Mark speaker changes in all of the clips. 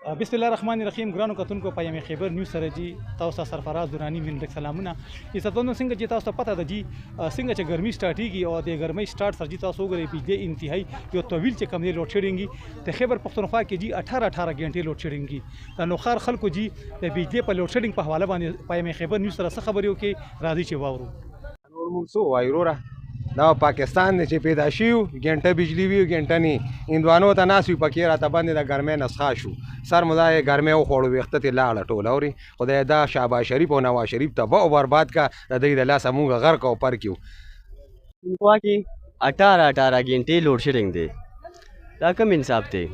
Speaker 1: بسم الله الرحمن الرحیم ګرانو کتونکو په یم خیبر نیوز سره جی تاسو سرفراز دورانی من ډک سلامونه عزتمنو څنګه چې تاسو ته پته ده جی څنګه چې ګرمي سٹارټیږي او د ګرمۍ سٹارټ سره جی تاسو وګورئ بجلی انتهایی یو طویل چې کم دی لوډ شیډینګ د خیبر پښتونخوا کې جی 18 غنټې لوډ شیډینګ د نوخار خلکو جی د بجلی په لوډ شیډینګ په حواله باندې په یم خیبر نیوز سره څه خبرې وکړي راځي چې واورو
Speaker 2: نور موږ څه وایو وروره دا پاکستان دی چې پیدا شوي ګنټه بجلي وي ګنټه نه هندوانو ته ناست وي پکې راته باندې د ګرمۍ نسخه شو سر مو دا یې ګرمۍ وخوړو ویښته ترې لاړه ټوله اورې خدای دا شهباز شریف او نواز شریف تباه او برباد کا د دوی د لاسه مونږ غرق او پر کړو
Speaker 3: پنجاب کې 18 غنټې لوډ شیډینګ دی دا کوم انصاف دی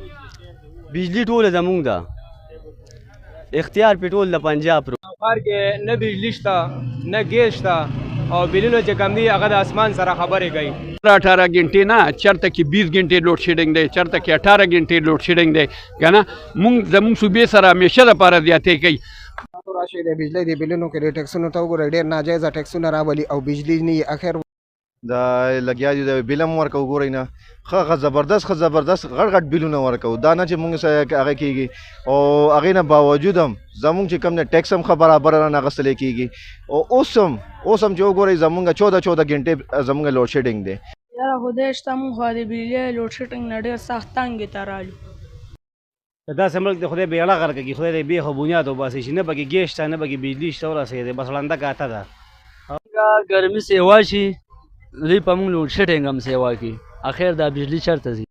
Speaker 3: بجلی ټوله زمونږ ده اختیار په ټول د پنجاب
Speaker 4: ښار کې نه بجلی شته نه ګیس شته او بلونو چې کم دی هغه د اسمان سره خبرې کوي
Speaker 5: 18 غنټې نه چرته کې 20 غنټې لوډ شیډینګ دی چرته کې 18 غنټې لوډ شیډینګ دی کنه مونږ زموږ صوبې سره همیشه لپاره زیاتې کوي
Speaker 2: راشي د بجلی د بلونو کې د ټیکسونو ته وګورئ ډېر ناجایزه ټیکسونه راولي او بجلی نه اخر
Speaker 6: دا لګیا دي د بیل هم ورکو ګورئ نه ښه زبردست غټ غټ بیلونه ورکو دا نه چې مونږ سره هغه کېږي او هغې نه باوجود هم زمونږ چې کوم دی ټیکس هم ښه برابر رانه اخیستلی کېږي او اوس هم چې وګورئ زمونږ 14 غنټې زمونږ لوډ شیډینګ دی
Speaker 7: یاره خدای شته مونږ خو د بجلي لوډ شیډینګ نه ډېر سخت تنګې ته رالو
Speaker 3: داسې ملک د خدای بیاړه غر کوي خدای دې بیخ او بنیاد وباسي چې نه پکې ګیس شته نه پکې بجلي شته ورسېدی بس ړنده کاته ده
Speaker 8: ګرمي سیوا شي دوی په موږ لوډ شیډینګ هم سیوا کوي اخر دا بجلي چېرته ځي